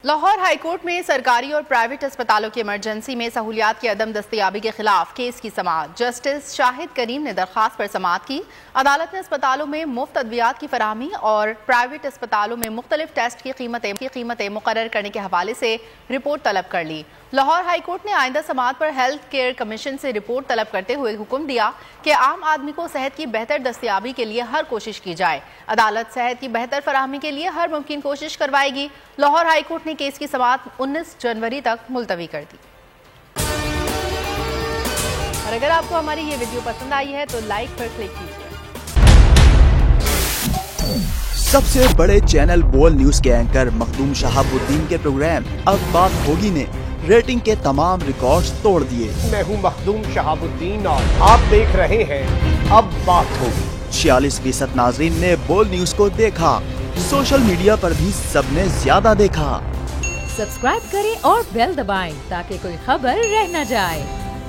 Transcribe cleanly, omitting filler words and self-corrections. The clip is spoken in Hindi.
लाहौर हाईकोर्ट में सरकारी और प्राइवेट अस्पतालों की इमरजेंसी में सहूलियात की अदम दस्तयाबी के खिलाफ केस की समाअत। जस्टिस शाहिद करीम ने दरख्वास्त पर समाअत की। अदालत ने अस्पतालों में मुफ्त अद्वियात की फराहमी और प्राइवेट अस्पतालों में मुख्तलिफ टेस्ट की कीमतें मुकर्रर करने के हवाले से रिपोर्ट तलब कर ली। लाहौर हाईकोर्ट ने आइंदा समाअत पर हेल्थ केयर कमीशन से रिपोर्ट तलब करते हुए हुक्म दिया कि आम आदमी को सेहत की बेहतर दस्तयाबी के लिए हर कोशिश की जाए। अदालत सेहत की बेहतर फराहमी के लिए हर मुमकिन कोशिश करवाएगी। लाहौर हाईकोर्ट ने केस की समाअत 19 जनवरी तक मुलतवी कर दी। और अगर आपको हमारी ये वीडियो पसंद आई है तो लाइक पर क्लिक कीजिए। सबसे बड़े चैनल बोल न्यूज के एंकर मखदूम शहाबुद्दीन के प्रोग्राम अब बात होगी ने रेटिंग के तमाम रिकॉर्ड्स तोड़ दिए। मैं हूं मखदूम शहाबुद्दीन और आप देख रहे हैं अब बात होगी। 46% नाजरीन ने बोल न्यूज को देखा। सोशल मीडिया पर भी सबने ज्यादा देखा। सब्सक्राइब करें और बेल दबाएं ताकि कोई खबर रह न जाए।